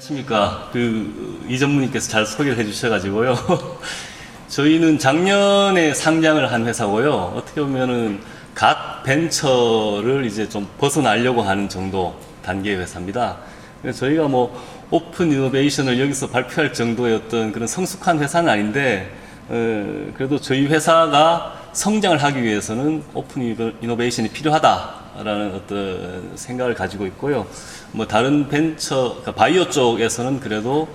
안녕하십니까. 이 전무님께서 잘 소개를 해주셔가지고요. 저희는 작년에 상장을 한 회사고요. 어떻게 보면은 갓 벤처를 이제 좀 벗어나려고 하는 정도 단계의 회사입니다. 그래서 저희가 뭐 오픈 이노베이션을 여기서 발표할 정도의 어떤 그런 성숙한 회사는 아닌데, 그래도 저희 회사가 성장을 하기 위해서는 오픈 이노베이션이 필요하다라는 어떤 생각을 가지고 있고요. 뭐 다른 벤처, 그러니까 바이오 쪽에서는 그래도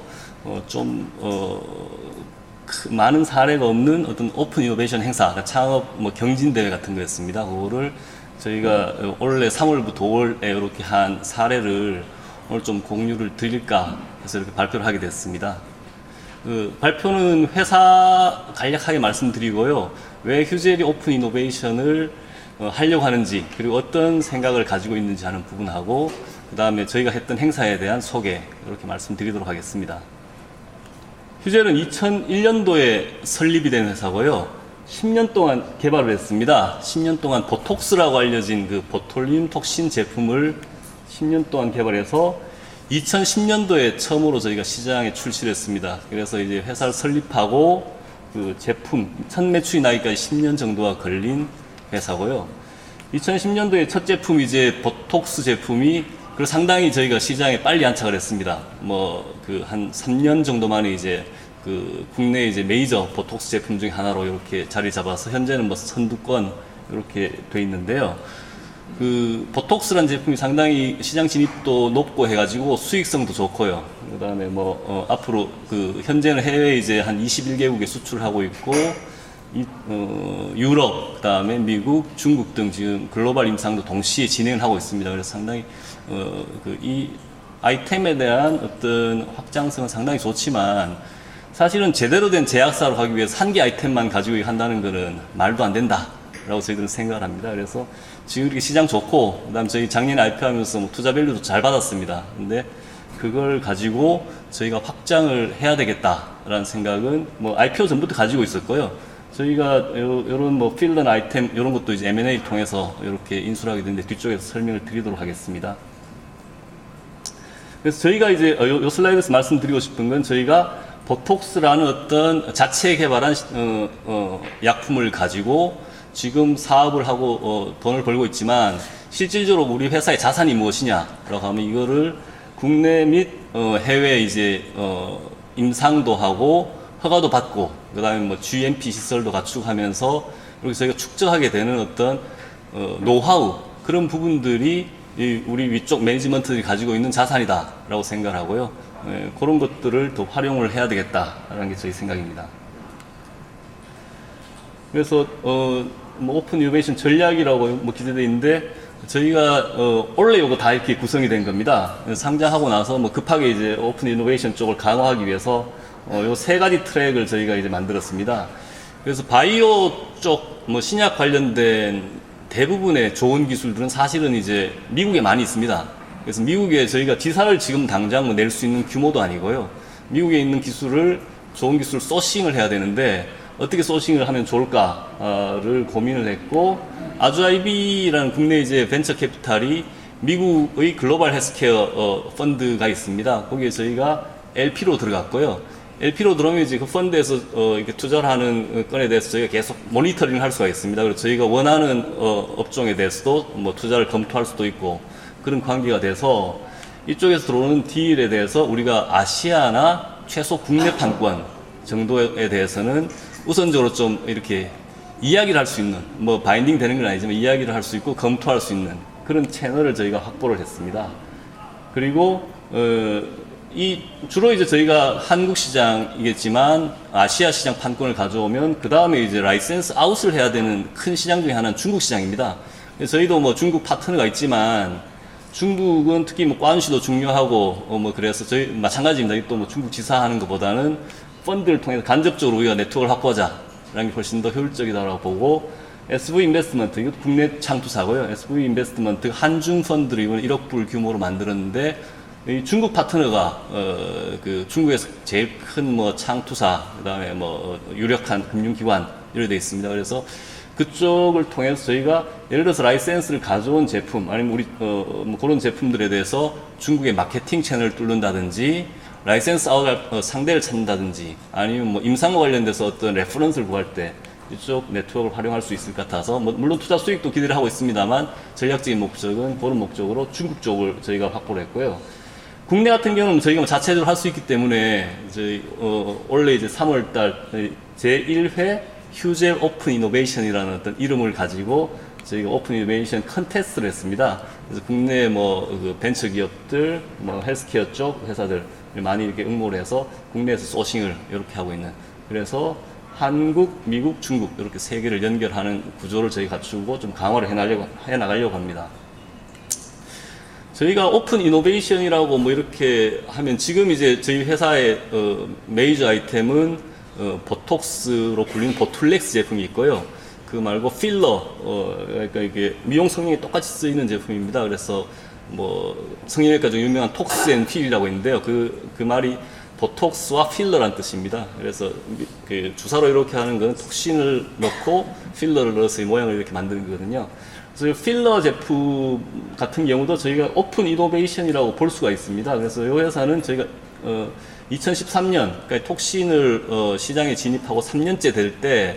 많은 사례가 없는 어떤 오픈 이노베이션 행사, 그러니까 창업 뭐 경진대회 같은 거였습니다. 그거를 저희가 올해 3월부터 5월에 이렇게 한 사례를 오늘 좀 공유를 드릴까 해서 이렇게 발표를 하게 됐습니다. 발표는 회사 간략하게 말씀드리고요. 왜 휴젤이 오픈 이노베이션을 하려고 하는지, 그리고 어떤 생각을 가지고 있는지 하는 부분하고, 그 다음에 저희가 했던 행사에 대한 소개, 이렇게 말씀드리도록 하겠습니다. 휴젤은 2001년도에 설립이 된 회사고요. 10년 동안 개발을 했습니다. 10년 동안 보톡스라고 알려진 그 보톨륨 톡신 제품을 10년 동안 개발해서 2010년도에 처음으로 저희가 시장에 출시를 했습니다. 그래서 이제 회사를 설립하고 그 제품, 첫 매출이 나기까지 10년 정도가 걸린 회사고요. 2010년도에 첫 제품이 이제 보톡스 제품이 상당히 저희가 시장에 빨리 안착을 했습니다. 한 3년 정도 만에 이제 국내 이제 메이저 보톡스 제품 중에 하나로 이렇게 자리 잡아서 현재는 선두권 이렇게 돼 있는데요. 보톡스라는 제품이 상당히 시장 진입도 높고 해가지고 수익성도 좋고요. 그 다음에 앞으로 현재는 해외에 이제 한 21개국에 수출하고 있고, 유럽, 그 다음에 미국, 중국 등 지금 글로벌 임상도 동시에 진행을 하고 있습니다. 그래서 상당히, 이 아이템에 대한 어떤 확장성은 상당히 좋지만, 사실은 제대로 된 제약사로 가기 위해서 한 개 아이템만 가지고 한다는 것은 말도 안 된다 라고 저희들은 생각을 합니다. 그래서 지금 이렇게 시장 좋고, 그 다음 저희 작년에 IPO하면서 투자 밸류도 잘 받았습니다. 근데 그걸 가지고 저희가 확장을 해야 되겠다라는 생각은 IPO 전부터 가지고 있었고요. 저희가 요런 필런 아이템 이런 것도 이제 M&A 통해서 이렇게 인수를 하게 되는데 뒤쪽에서 설명을 드리도록 하겠습니다. 그래서 저희가 이제 요 슬라이드에서 말씀드리고 싶은 건, 저희가 보톡스라는 어떤 자체 개발한 약품을 가지고 지금 사업을 하고 돈을 벌고 있지만, 실질적으로 우리 회사의 자산이 무엇이냐라고 하면 이거를 국내 및 해외 이제 임상도 하고 허가도 받고, 그 다음에 GMP 시설도 갖추면서 이렇게 저희가 축적하게 되는 어떤 노하우, 그런 부분들이 우리 위쪽 매니지먼트들이 가지고 있는 자산이다라고 생각을 하고요. 그런 것들을 더 활용을 해야 되겠다라는 게 저희 생각입니다. 그래서 오픈 이노베이션 전략이라고 기재되어 있는데, 저희가 원래 요거 다 이렇게 구성이 된 겁니다. 상장하고 나서 급하게 이제 오픈 이노베이션 쪽을 강화하기 위해서 요 세 가지 트랙을 저희가 이제 만들었습니다. 그래서 바이오 쪽 신약 관련된 대부분의 좋은 기술들은 사실은 이제 미국에 많이 있습니다. 그래서 미국에 저희가 지사를 지금 당장 낼 수 있는 규모도 아니고요. 미국에 있는 기술을, 좋은 기술을 소싱을 해야 되는데 어떻게 소싱을 하면 좋을까를 고민을 했고, 아주아이비라는 국내 이제 벤처 캐피탈이 미국의 글로벌 헬스케어 펀드가 있습니다. 거기에 저희가 LP로 들어갔고요. LP로 들어오면 이제 그 펀드에서 이렇게 투자를 하는 건에 대해서 저희가 계속 모니터링을 할 수가 있습니다. 그래서 저희가 원하는 업종에 대해서도 투자를 검토할 수도 있고, 그런 관계가 돼서 이쪽에서 들어오는 딜에 대해서 우리가 아시아나 최소 국내 판권 정도에 대해서는 우선적으로 좀 이렇게 이야기를 할 수 있는, 바인딩 되는 건 아니지만 이야기를 할 수 있고 검토할 수 있는 그런 채널을 저희가 확보를 했습니다. 그리고 주로 이제 저희가 한국 시장이겠지만 아시아 시장 판권을 가져오면 그 다음에 이제 라이센스 아웃을 해야 되는 큰 시장 중에 하나는 중국 시장입니다. 저희도 중국 파트너가 있지만, 중국은 특히 관시도 중요하고 그래서 저희 마찬가지입니다. 또 중국 지사하는 것보다는 펀드를 통해서 간접적으로 우리가 네트워크를 확보하자라는 게 훨씬 더 효율적이다라고 보고, SV 인베스트먼트, 이것도 국내 창투사고요. SV 인베스트먼트 한중 펀드를 이번에 1억 불 규모로 만들었는데, 이 중국 파트너가 중국에서 제일 큰 창투사, 그다음에 유력한 금융기관 이렇게 돼 있습니다. 그래서 그쪽을 통해서 저희가 예를 들어서 라이센스를 가져온 제품 아니면 우리 뭐 그런 제품들에 대해서 중국의 마케팅 채널을 뚫는다든지 라이센스 아웃 상대를 찾는다든지 아니면 뭐 임상과 관련돼서 어떤 레퍼런스를 구할 때 이쪽 네트워크를 활용할 수 있을 것 같아서 뭐 물론 투자 수익도 기대를 하고 있습니다만 전략적인 목적은 그런 목적으로 중국 쪽을 저희가 확보를 했고요. 국내 같은 경우는 저희가 뭐 자체적으로 할 수 있기 때문에 저희 원래 이제 3월달 제1회 휴젤 오픈 이노베이션이라는 어떤 이름을 가지고 저희가 오픈 이노베이션 컨테스트를 했습니다. 그래서 국내 뭐 그 벤처 기업들, 뭐 헬스케어 쪽 회사들 많이 이렇게 응모를 해서 국내에서 소싱을 이렇게 하고 있는. 그래서 한국, 미국, 중국 이렇게 세 개를 연결하는 구조를 저희 갖추고 좀 강화를 해나가려고 합니다. 저희가 오픈 이노베이션이라고 뭐 이렇게 하면 지금 이제 저희 회사의 메이저 아이템은 보톡스로 불리는 보툴렉스 제품이 있고요. 그 말고 필러, 그러니까 이게 미용 성형에 똑같이 쓰이는 제품입니다. 그래서 뭐 성형외과 중 유명한 톡스 앤 필이라고 있는데요. 그 말이 보톡스와 필러란 뜻입니다. 그래서 그 주사로 이렇게 하는 건 톡신을 넣고 필러를 넣어서 이 모양을 이렇게 만드는 거거든요. 그래서 필러 제품 같은 경우도 저희가 오픈 이노베이션이라고 볼 수가 있습니다. 그래서 이 회사는 저희가 2013년 그러니까 톡신을 시장에 진입하고 3년째 될 때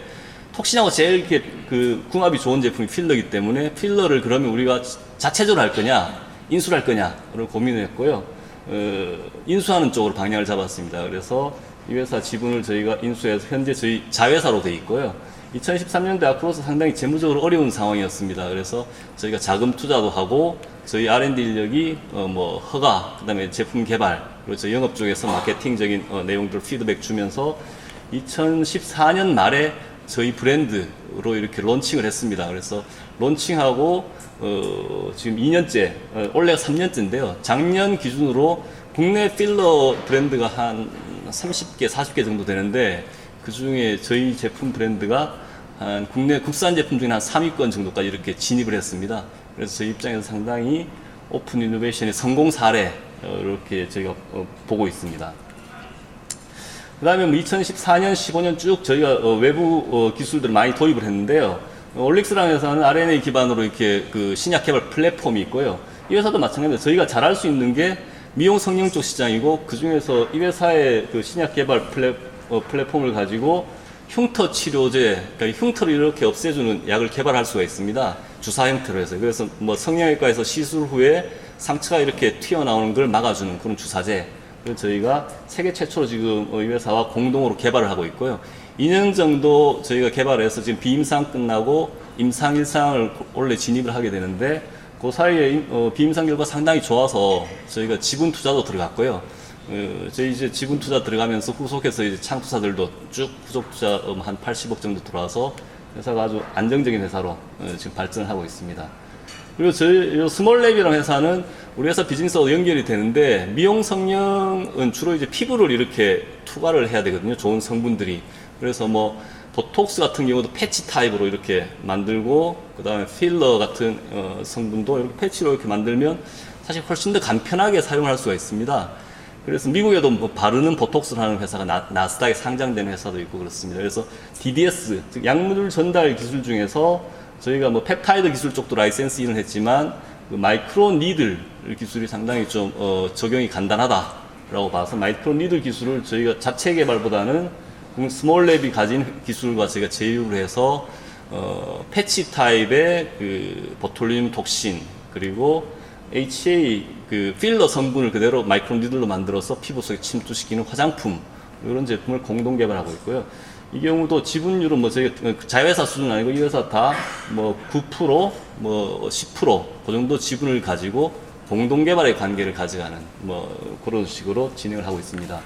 톡신하고 제일 이렇게 그 궁합이 좋은 제품이 필러이기 때문에 필러를 그러면 우리가 자체적으로 할 거냐 인수를 할 거냐를 고민을 했고요. 인수하는 쪽으로 방향을 잡았습니다. 그래서 이 회사 지분을 저희가 인수해서 현재 저희 자회사로 돼 있고요. 2013년대 앞으로서 상당히 재무적으로 어려운 상황이었습니다. 그래서 저희가 자금 투자도 하고 저희 R&D 인력이 뭐 허가, 그다음에 제품 개발, 그리고 저희 영업 쪽에서 마케팅적인 내용들 피드백 주면서 2014년 말에 저희 브랜드로 이렇게 론칭을 했습니다. 그래서 론칭하고 지금 2년째, 올해가 3년째인데요. 작년 기준으로 국내 필러 브랜드가 한 30개, 40개 정도 되는데 그 중에 저희 제품 브랜드가 한 국내 국산 제품 중에 한 3위권 정도까지 이렇게 진입을 했습니다. 그래서 저희 입장에서 상당히 오픈 이노베이션의 성공 사례 이렇게 저희가 보고 있습니다. 그 다음에 뭐 2014년, 15년 쭉 저희가 외부 기술들을 많이 도입을 했는데요. 올릭스라는 회사는 RNA 기반으로 이렇게 그 신약 개발 플랫폼이 있고요. 이 회사도 마찬가지입니다. 저희가 잘할 수 있는 게 미용 성형 쪽 시장이고 그 중에서 이 회사의 그 신약 개발 플랫폼을 가지고 흉터 치료제, 그러니까 흉터를 이렇게 없애주는 약을 개발할 수가 있습니다. 주사 형태로 해서. 그래서 뭐 성형외과에서 시술 후에 상처가 이렇게 튀어나오는 걸 막아주는 그런 주사제. 그래서 저희가 세계 최초로 지금 이 회사와 공동으로 개발을 하고 있고요. 2년 정도 저희가 개발해서 지금 비임상 끝나고 임상 1상을 원래 진입을 하게 되는데 그 사이에 비임상 결과 상당히 좋아서 저희가 지분 투자도 들어갔고요. 저희 이제 지분 투자 들어가면서 후속해서 이제 창투사들도 쭉 후속 투자 한 80억 정도 들어와서 회사가 아주 안정적인 회사로 지금 발전을 하고 있습니다. 그리고 저희 스몰랩이라는 회사는 우리 회사 비즈니스하고 연결이 되는데 미용 성형은 주로 이제 피부를 이렇게 투과를 해야 되거든요. 좋은 성분들이. 그래서 뭐 보톡스 같은 경우도 패치 타입으로 이렇게 만들고 그 다음에 필러 같은 성분도 이렇게 패치로 이렇게 만들면 사실 훨씬 더 간편하게 사용할 수가 있습니다. 그래서 미국에도 뭐 바르는 보톡스를 하는 회사가 나스닥에 상장된 회사도 있고 그렇습니다. 그래서 DDS, 즉 약물 전달 기술 중에서 저희가 뭐 펩타이드 기술 쪽도 라이센스 인을 했지만 그 마이크로 니들 기술이 상당히 좀 적용이 간단하다라고 봐서 마이크로 니들 기술을 저희가 자체 개발보다는 스몰랩이 가진 기술과 저희가 제휴를 해서 패치 타입의 그 보톨리눔 톡신 그리고 HA 그 필러 성분을 그대로 마이크로 니들로 만들어서 피부 속에 침투시키는 화장품 이런 제품을 공동 개발하고 있고요. 이 경우도 지분율은 뭐 저희 자회사 수준 아니고 이 회사 다 뭐 9%, 뭐 10%, 그 정도 지분을 가지고 공동 개발의 관계를 가져가는 뭐 그런 식으로 진행을 하고 있습니다.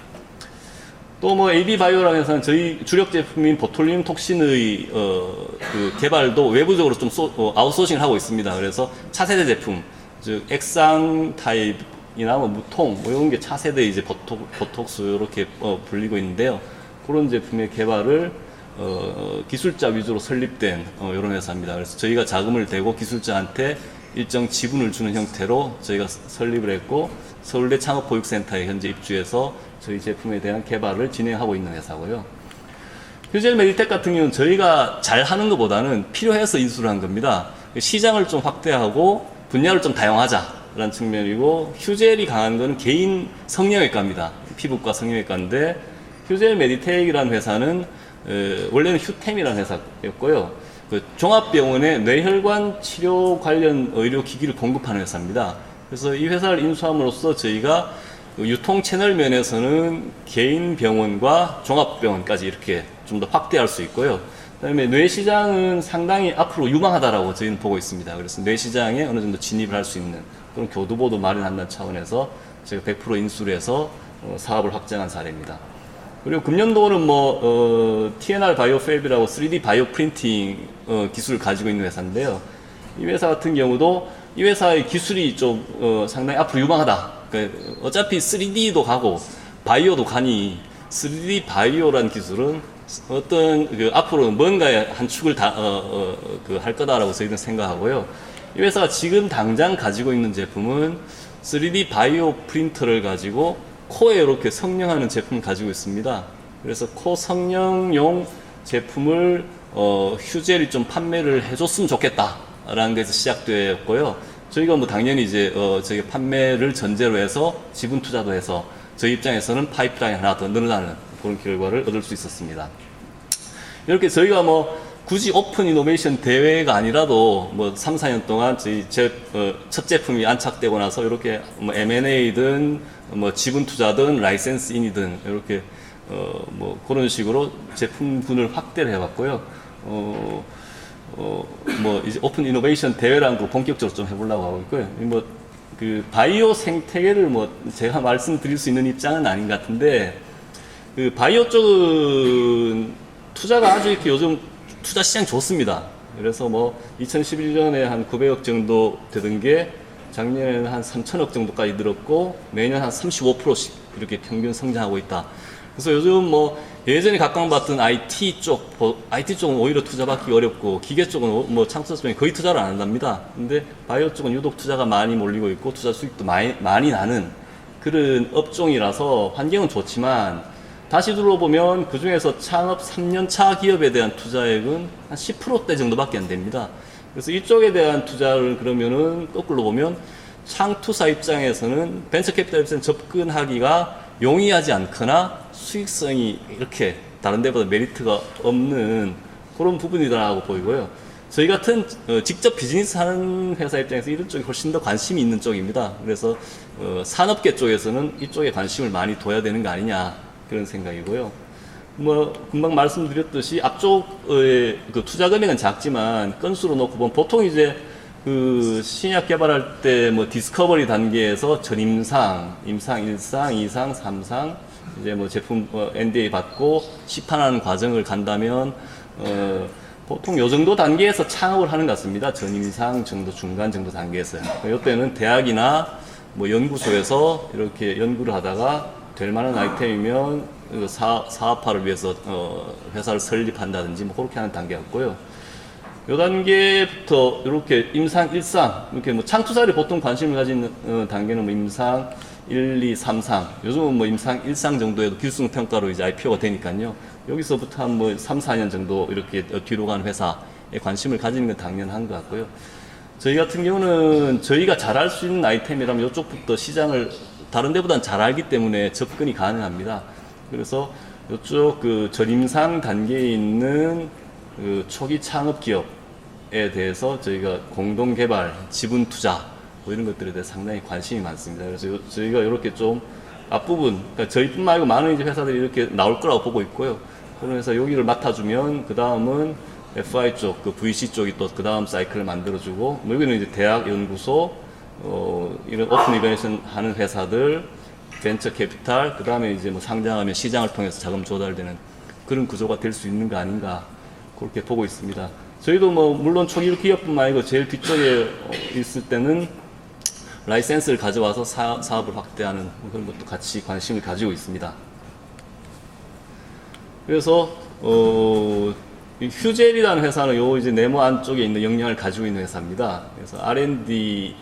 또 뭐 AB 바이오라는 회사는 저희 주력 제품인 보톨리눔 톡신의 그 개발도 외부적으로 좀 아웃소싱을 하고 있습니다. 그래서 차세대 제품, 즉 액상 타입이나 뭐 무통 뭐 이런 게 차세대 이제 보톡스 이렇게 불리고 있는데요. 그런 제품의 개발을 기술자 위주로 설립된 이런 회사입니다. 그래서 저희가 자금을 대고 기술자한테 일정 지분을 주는 형태로 저희가 설립을 했고 서울대 창업보육센터에 현재 입주해서 저희 제품에 대한 개발을 진행하고 있는 회사고요. 휴젤 메디텍 같은 경우는 저희가 잘 하는 것보다는 필요해서 인수를 한 겁니다. 시장을 좀 확대하고 분야를 좀 다양하자라는 측면이고, 휴젤이 강한 거는 개인 성형외과입니다. 피부과 성형외과인데, 휴젤 메디텍이라는 회사는 원래는 휴템이라는 회사였고요. 그 종합병원에 뇌혈관 치료 관련 의료기기를 공급하는 회사입니다. 그래서 이 회사를 인수함으로써 저희가 유통 채널 면에서는 개인 병원과 종합병원까지 이렇게 좀 더 확대할 수 있고요. 그다음에 뇌 시장은 상당히 앞으로 유망하다라고 저희는 보고 있습니다. 그래서 뇌 시장에 어느 정도 진입을 할 수 있는 그런 교두보도 마련한다는 차원에서 제가 100% 인수를 해서 사업을 확장한 사례입니다. 그리고 금년도는 TNR 바이오팹이라고 3D 바이오 프린팅 기술을 가지고 있는 회사인데요. 이 회사 같은 경우도 이 회사의 기술이 좀 상당히 앞으로 유망하다. 그러니까 어차피 3D도 가고 바이오도 가니 3D 바이오라는 기술은 어떤 앞으로 뭔가의 한 축을 할 거다라고 저희는 생각하고요. 이 회사가 지금 당장 가지고 있는 제품은 3D 바이오 프린터를 가지고 코에 이렇게 성형하는 제품을 가지고 있습니다. 그래서 코 성형용 제품을 휴젤이 좀 판매를 해줬으면 좋겠다라는 게서 시작되었고요. 저희가 당연히 이제 저희 판매를 전제로 해서 지분 투자도 해서 저희 입장에서는 파이프라인 하나 더 늘어나는 그런 결과를 얻을 수 있었습니다. 이렇게 저희가 굳이 오픈 이노베이션 대회가 아니라도 3, 4년 동안 저희 첫 제품이 안착되고 나서 이렇게 M&A든 지분 투자든 라이센스인이든 이렇게 그런 식으로 제품군을 확대를 해봤고요. 이제 오픈 이노베이션 대회라는 걸 본격적으로 좀 해보려고 하고 있고요. 그 바이오 생태계를 제가 말씀드릴 수 있는 입장은 아닌 것 같은데, 그 바이오 쪽은 투자가 아주 이렇게 요즘 투자 시장이 좋습니다. 그래서 2011년에 한 900억 정도 되던 게 작년에는 한 3천억 정도까지 늘었고 매년 한 35%씩 이렇게 평균 성장하고 있다. 그래서 요즘 예전에 각광받던 IT 쪽은 오히려 투자받기 어렵고 기계 쪽은 창투자 수명이 거의 투자를 안 한답니다. 근데 바이오 쪽은 유독 투자가 많이 몰리고 있고 투자 수익도 많이 나는 그런 업종이라서 환경은 좋지만, 다시 둘러보면 그 중에서 창업 3년차 기업에 대한 투자액은 한 10%대 정도밖에 안 됩니다. 그래서 이쪽에 대한 투자를 그러면은 거꾸로 보면 창투사 입장에서는 벤처 캐피탈에서는 접근하기가 용이하지 않거나 수익성이 이렇게 다른 데보다 메리트가 없는 그런 부분이라고 보이고요. 저희 같은 직접 비즈니스 하는 회사 입장에서 이런 쪽이 훨씬 더 관심이 있는 쪽입니다. 그래서 산업계 쪽에서는 이쪽에 관심을 많이 둬야 되는 거 아니냐 그런 생각이고요. 금방 말씀드렸듯이 앞쪽의 그 투자 금액은 작지만 건수로 놓고 보면 보통 이제 그 신약 개발할 때 디스커버리 단계에서 전임상, 임상 1상, 2상, 3상 이제 제품 NDA 받고 시판하는 과정을 간다면 보통 요 정도 단계에서 창업을 하는 것 같습니다. 전임상 정도, 중간 정도 단계에서요. 이때는 대학이나 연구소에서 이렇게 연구를 하다가 될 만한 아이템이면 사업화를 위해서 회사를 설립한다든지 그렇게 하는 단계였고요. 요 단계부터 이렇게 임상 1상 이렇게 창투사들이 보통 관심을 가진 단계는 임상 1, 2, 3상, 요즘은 임상 1상 정도에도 기술성 평가로 이제 IPO가 되니까요. 여기서부터 한 3, 4년 정도 이렇게 뒤로 가는 회사에 관심을 가지는 건 당연한 것 같고요. 저희 같은 경우는 저희가 잘할 수 있는 아이템이라면 이쪽부터 시장을 다른 데보다는 잘 알기 때문에 접근이 가능합니다. 그래서 이쪽 그 전임상 단계에 있는 그 초기 창업 기업에 대해서 저희가 공동 개발, 지분 투자 이런 것들에 대해 상당히 관심이 많습니다. 그래서 저희가 이렇게 좀 앞부분, 그러니까 저희뿐만 아니고 많은 이제 회사들이 이렇게 나올 거라고 보고 있고요. 그래서 여기를 맡아주면 그 다음은 FI 쪽, 그 VC 쪽이 또 그 다음 사이클을 만들어주고, 여기는 이제 대학 연구소, 이런 오픈 이노베이션 하는 회사들, 벤처 캐피탈, 그 다음에 이제 상장하면 시장을 통해서 자금 조달되는 그런 구조가 될 수 있는 거 아닌가 그렇게 보고 있습니다. 저희도 물론 초기 기업뿐만 아니고 제일 뒤쪽에 있을 때는 라이센스를 가져와서 사업을 확대하는 그런 것도 같이 관심을 가지고 있습니다. 그래서 이 휴젤이라는 회사는 요 이제 네모 안쪽에 있는 역량을 가지고 있는 회사입니다. 그래서 R&D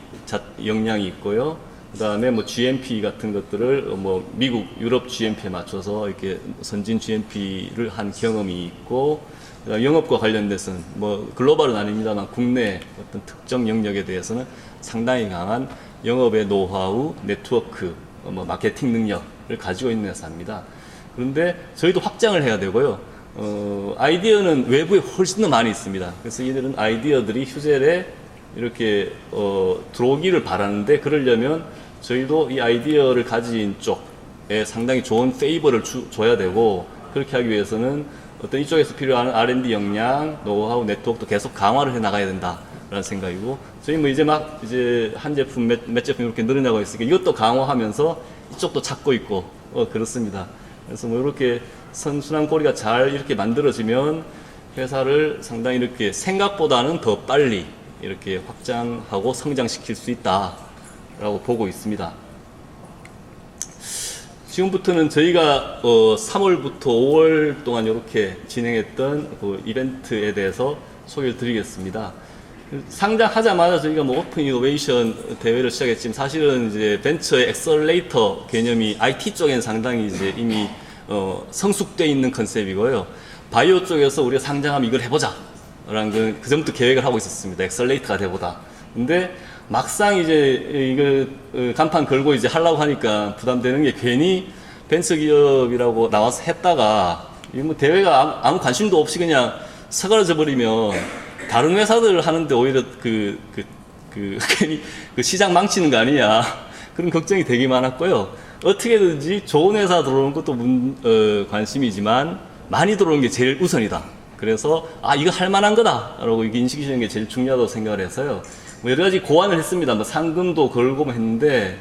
역량이 있고요. 그다음에 뭐 GMP 같은 것들을 뭐 미국, 유럽 GMP에 맞춰서 이렇게 선진 GMP를 한 경험이 있고, 그다음에 영업과 관련돼서는 뭐 글로벌은 아닙니다만 국내 어떤 특정 영역에 대해서는 상당히 강한 영업의 노하우, 네트워크, 뭐 마케팅 능력을 가지고 있는 회사입니다. 그런데 저희도 확장을 해야 되고요. 아이디어는 외부에 훨씬 더 많이 있습니다. 그래서 이들은 아이디어들이 휴젤에 이렇게 들어오기를 바라는데, 그러려면 저희도 이 아이디어를 가진 쪽에 상당히 좋은 페이버를 줘야 되고, 그렇게 하기 위해서는 어떤 이쪽에서 필요한 R&D 역량, 노하우, 네트워크도 계속 강화를 해 나가야 된다라는 생각이고, 저희 뭐 이제 한 제품 몇 제품 이렇게 늘어나고 있으니까 이것도 강화하면서 이쪽도 찾고 있고 그렇습니다. 그래서 뭐 이렇게 선순환 고리가 잘 이렇게 만들어지면 회사를 상당히 이렇게 생각보다는 더 빨리 이렇게 확장하고 성장시킬 수 있다라고 보고 있습니다. 지금부터는 저희가 3월부터 5월 동안 이렇게 진행했던 그 이벤트에 대해서 소개를 드리겠습니다. 상장하자마자 저희가 뭐 오픈 이노베이션 대회를 시작했지만, 사실은 이제 벤처의 엑셀레이터 개념이 IT 쪽에는 상당히 이제 이미 성숙되어 있는 컨셉이고요. 바이오 쪽에서 우리가 상장하면 이걸 해보자 라는 그 전부터 계획을 하고 있었습니다. 엑셀레이터가 돼보다. 근데 막상 이제 이걸 간판 걸고 이제 하려고 하니까 부담되는 게, 괜히 벤처 기업이라고 나와서 했다가 뭐 대회가 아무 관심도 없이 그냥 사그라져 버리면 다른 회사들 하는데 오히려 괜히 그 시장 망치는 거 아니냐, 그런 걱정이 되게 많았고요. 어떻게든지 좋은 회사 들어오는 것도 관심이지만 많이 들어오는 게 제일 우선이다. 그래서 이거 할 만한 거다라고 이게 인식이 되는 게 제일 중요하다고 생각을 해서요. 뭐 여러 가지 고안을 했습니다. 뭐 상금도 걸고 했는데,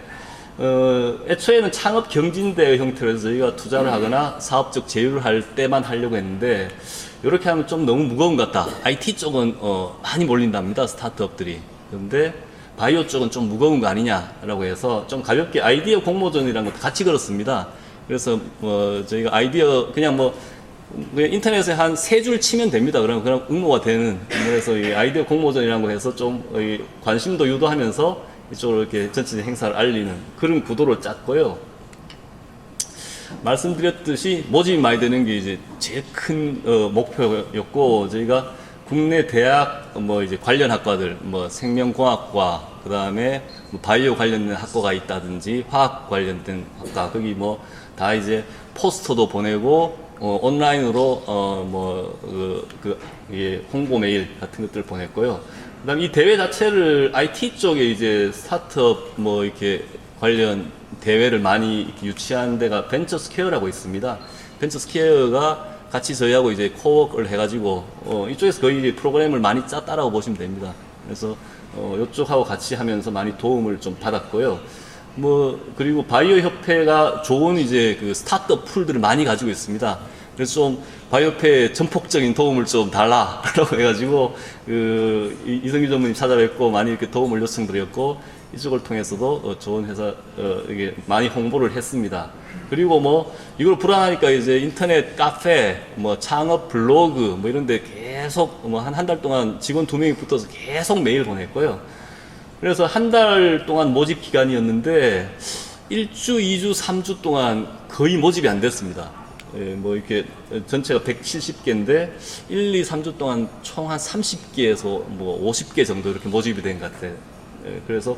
애초에는 창업 경진대 형태로 해서 저희가 투자를 하거나 사업적 제휴를 할 때만 하려고 했는데, 이렇게 하면 좀 너무 무거운 것 같다. IT 쪽은 많이 몰린답니다, 스타트업들이. 그런데 바이오 쪽은 좀 무거운 거 아니냐라고 해서 좀 가볍게 아이디어 공모전이라는 것도 같이 걸었습니다. 그래서 저희가 아이디어 그냥 인터넷에 한 3줄 치면 됩니다. 그럼 응모가 되는. 그래서 이 아이디어 공모전이라는 거 해서 좀 관심도 유도하면서 이쪽으로 이렇게 전체적인 행사를 알리는 그런 구도를 짰고요. 말씀드렸듯이 모집이 많이 되는 게 이제 제일 큰 목표였고, 저희가 국내 대학 이제 관련 학과들, 생명공학과, 그 다음에 바이오 관련된 학과가 있다든지 화학 관련된 학과, 거기 다 이제 포스터도 보내고 온라인으로 홍보 메일 같은 것들을 보냈고요. 그다음 이 대회 자체를 IT 쪽에 이제 스타트업 이렇게 관련 대회를 많이 이렇게 유치한 데가 벤처 스퀘어라고 있습니다. 벤처 스퀘어가 같이 저희하고 이제 코워크를 해가지고 이쪽에서 거의 이제 프로그램을 많이 짰다라고 보시면 됩니다. 그래서 이쪽하고 같이 하면서 많이 도움을 좀 받았고요. 그리고 바이오 협회가 좋은 이제 그 스타트업 풀들을 많이 가지고 있습니다. 그래서 좀 바이오 협회에 전폭적인 도움을 좀 달라라고 해가지고 이성규 전무님 찾아뵙고 많이 이렇게 도움을 요청드렸고, 이쪽을 통해서도 좋은 회사 이게 많이 홍보를 했습니다. 그리고 이걸 불안하니까 이제 인터넷 카페, 창업 블로그 이런데 계속 한 달 동안 직원 2명이 붙어서 계속 메일 보냈고요. 그래서 한 달 동안 모집 기간이었는데 1주, 2주, 3주 동안 거의 모집이 안 됐습니다. 이렇게 전체가 170개인데 1, 2, 3주 동안 총 한 30개에서 50개 정도 이렇게 모집이 된 것 같아요. 그래서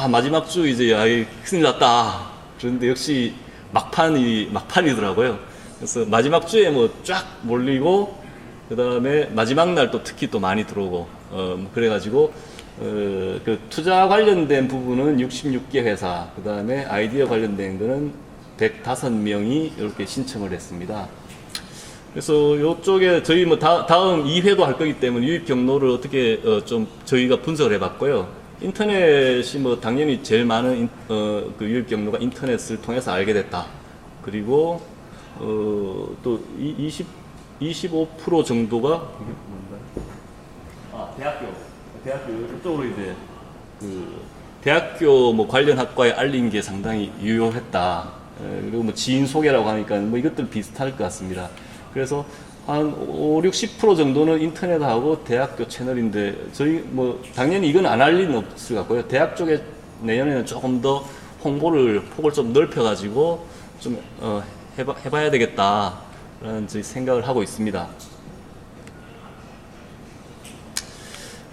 마지막 주 이제 큰일 났다. 그런데 역시 막판이더라고요. 그래서 마지막 주에 쫙 몰리고, 그 다음에 마지막 날 또 특히 또 많이 들어오고, 그래가지고 그 투자 관련된 부분은 66개 회사, 그 다음에 아이디어 관련된 거는 105명이 이렇게 신청을 했습니다. 그래서 이쪽에 저희 다음 2회도 할 거기 때문에 유입 경로를 어떻게 좀 저희가 분석을 해봤고요. 인터넷이 당연히 제일 많은 그 유입 경로가 인터넷을 통해서 알게 됐다. 그리고 또 25% 정도가 이게 뭔가요? 대학교 이쪽으로 이제 대학교 관련 학과에 알린 게 상당히 유효했다. 그리고 지인 소개라고 하니까 이것들 비슷할 것 같습니다. 그래서 한 5, 60% 정도는 인터넷하고 대학교 채널인데, 저희 당연히 이건 안 할 리는 없을 것 같고요. 대학 쪽에 내년에는 조금 더 홍보를 폭을 좀 넓혀가지고 좀 해봐야 되겠다라는 저희 생각을 하고 있습니다.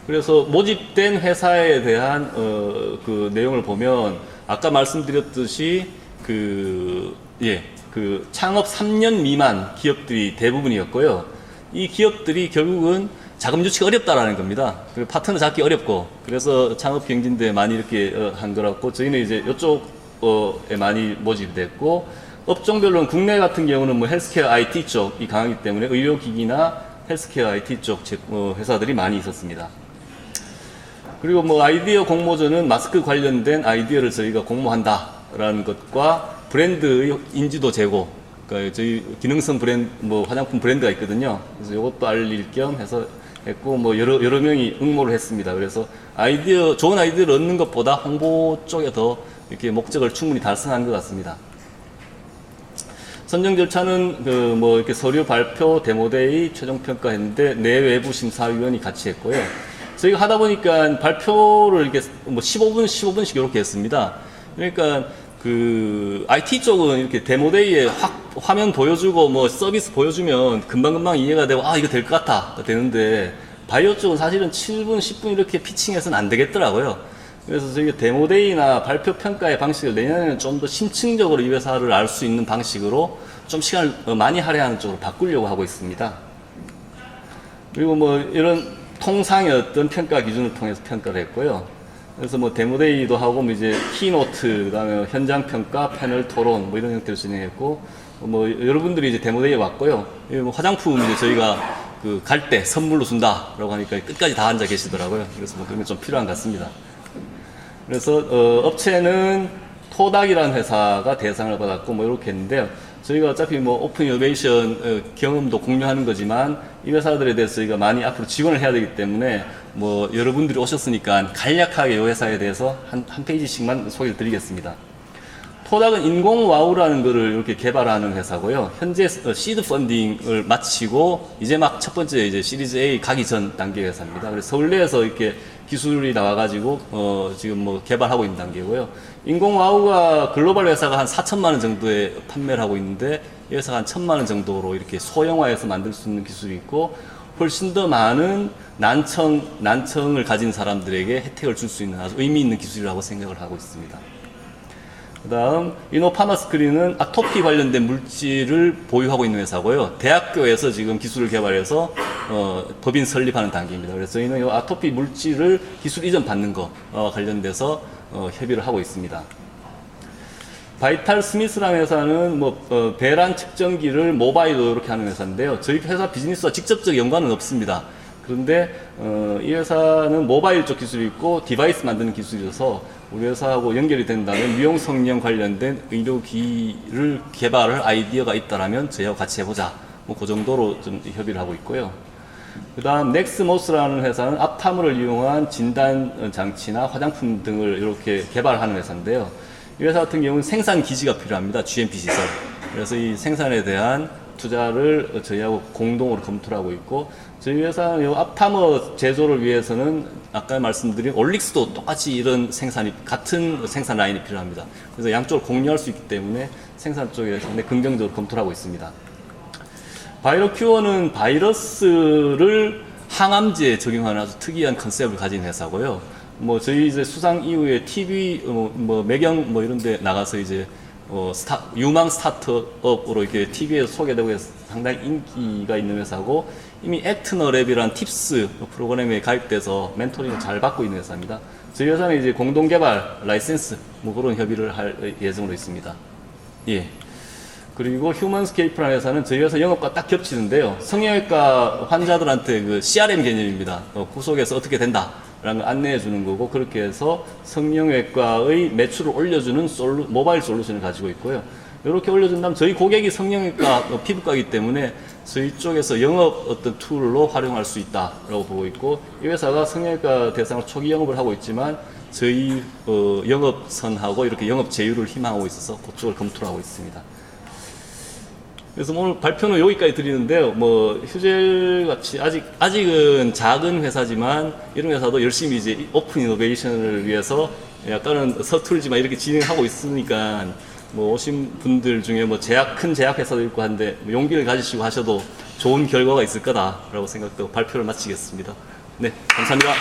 그래서 모집된 회사에 대한 그 내용을 보면 아까 말씀드렸듯이 그 창업 3년 미만 기업들이 대부분이었고요. 이 기업들이 결국은 자금 유치가 어렵다라는 겁니다. 파트너 잡기 어렵고, 그래서 창업 경진대에 많이 이렇게 한 거라고, 저희는 이제 이쪽에 많이 모집됐고, 업종별로는 국내 같은 경우는 뭐 헬스케어 IT 쪽이 강하기 때문에 의료기기나 헬스케어 IT 쪽 회사들이 많이 있었습니다. 그리고 뭐 아이디어 공모전은 마스크 관련된 아이디어를 저희가 공모한다라는 것과 브랜드의 인지도 제고, 그러니까 저희 기능성 브랜드, 뭐 화장품 브랜드가 있거든요. 그래서 이것도 알릴 겸 해서 했고, 뭐 여러 명이 응모를 했습니다. 그래서 좋은 아이디어를 얻는 것보다 홍보 쪽에 더 이렇게 목적을 충분히 달성한 것 같습니다. 선정 절차는 뭐 이렇게 서류 발표, 데모데이, 최종 평가했는데 내외부 심사위원이 같이 했고요. 저희가 하다 보니까 발표를 이렇게 뭐 15분씩 이렇게 했습니다. 그러니까 그 IT 쪽은 이렇게 데모데이에 화면 보여주고 뭐 서비스 보여주면 금방금방 이해가 되고 이거 될 것 같아 되는데, 바이오 쪽은 사실은 7분, 10분 이렇게 피칭해서는 안 되겠더라고요. 그래서 저희가 데모데이나 발표 평가의 방식을 내년에는 좀 더 심층적으로 이 회사를 알 수 있는 방식으로 좀 시간을 많이 할애하는 쪽으로 바꾸려고 하고 있습니다. 그리고 뭐 이런 통상의 어떤 평가 기준을 통해서 평가를 했고요. 그래서 뭐 데모데이도 하고, 뭐 이제 키노트, 그다음에 현장 평가, 패널 토론 뭐 이런 형태로 진행했고, 뭐 여러분들이 이제 데모데이에 왔고요. 뭐 화장품 이제 저희가 그 갈 때 선물로 준다라고 하니까 끝까지 다 앉아 계시더라고요. 그래서 뭐 그런 게 좀 필요한 것 같습니다. 그래서 업체는 토닥이라는 회사가 대상을 받았고 뭐 이렇게 했는데요. 저희가 어차피 뭐 오픈 이노베이션 경험도 공유하는 거지만 이 회사들에 대해서 저희가 많이 앞으로 지원을 해야 되기 때문에 뭐 여러분들이 오셨으니까 간략하게 이 회사에 대해서 한 페이지씩만 소개를 드리겠습니다. 토닥은 인공와우라는 거를 이렇게 개발하는 회사고요. 현재 시드 펀딩을 마치고 이제 막 첫 번째 이제 시리즈 A 가기 전 단계 회사입니다. 그래서 서울대에서 이렇게 기술이 나와가지고 지금 뭐 개발하고 있는 단계고요. 인공와우가 글로벌 회사가 한 4천만 원 정도에 판매를 하고 있는데 이 회사가 한 1,000만 원 정도로 이렇게 소형화해서 만들 수 있는 기술이 있고, 훨씬 더 많은 난청을 가진 사람들에게 혜택을 줄 수 있는 아주 의미 있는 기술이라고 생각을 하고 있습니다. 그 다음 이노파마스크린은 아토피 관련된 물질을 보유하고 있는 회사고요. 대학교에서 지금 기술을 개발해서 법인 설립하는 단계입니다. 그래서 저희는 이 아토피 물질을 기술 이전 받는 거 관련돼서 협의를 하고 있습니다. 바이탈 스미스라는 회사는 뭐 배란 측정기를 모바일로 이렇게 하는 회사인데요. 저희 회사 비즈니스와 직접적 연관은 없습니다. 그런데 이 회사는 모바일 쪽 기술이 있고 디바이스 만드는 기술이어서 우리 회사하고 연결이 된다면 미용 성형 관련된 의료기를 개발할 아이디어가 있다라면 저희하고 같이 해보자. 뭐 그 정도로 좀 협의를 하고 있고요. 그 다음 넥스모스라는 회사는 앞타물을 이용한 진단 장치나 화장품 등을 이렇게 개발하는 회사인데요. 이 회사 같은 경우는 생산 기지가 필요합니다. GMP 시설. 그래서 이 생산에 대한 투자를 저희하고 공동으로 검토를 하고 있고, 저희 회사는 이 앞타머 제조를 위해서는 아까 말씀드린 올릭스도 똑같이 이런 같은 생산 라인이 필요합니다. 그래서 양쪽을 공유할 수 있기 때문에 생산 쪽에 상당히 긍정적으로 검토를 하고 있습니다. 바이로큐어는 바이러스를 항암제에 적용하는 아주 특이한 컨셉을 가진 회사고요. 뭐 저희 이제 수상 이후에 TV 뭐 매경 뭐 이런 데 나가서 이제 유망 스타트업으로 이렇게 TV에서 소개되고 해서 상당히 인기가 있는 회사고, 이미 액트너랩이라는 팁스 프로그램에 가입돼서 멘토링을 잘 받고 있는 회사입니다. 저희 회사는 이제 공동개발, 라이센스 뭐 그런 협의를 할 예정으로 있습니다. 예. 그리고 휴먼스케이프라는 회사는 저희 회사 영업과 딱 겹치는데요. 성형외과 환자들한테 그 CRM 개념입니다. 구속에서 어떻게 된다 라는 걸 안내해 주는 거고, 그렇게 해서 성형외과의 매출을 올려주는 모바일 솔루션을 가지고 있고요. 이렇게 올려준다면 저희 고객이 성형외과 피부과이기 때문에 저희 쪽에서 영업 어떤 툴로 활용할 수 있다라고 보고 있고, 이 회사가 성형외과 대상으로 초기 영업을 하고 있지만 저희 영업선하고 이렇게 영업 제휴를 희망하고 있어서 그쪽을 검토를 하고 있습니다. 그래서 오늘 발표는 여기까지 드리는데요. 뭐 휴젤같이 아직은 작은 회사지만 이런 회사도 열심히 이제 오픈 이노베이션을 위해서 약간은 서툴지만 이렇게 진행하고 있으니까 뭐 오신 분들 중에 뭐 큰 제약 회사도 있고 한데 뭐 용기를 가지시고 하셔도 좋은 결과가 있을 거다라고 생각되고 발표를 마치겠습니다. 네, 감사합니다.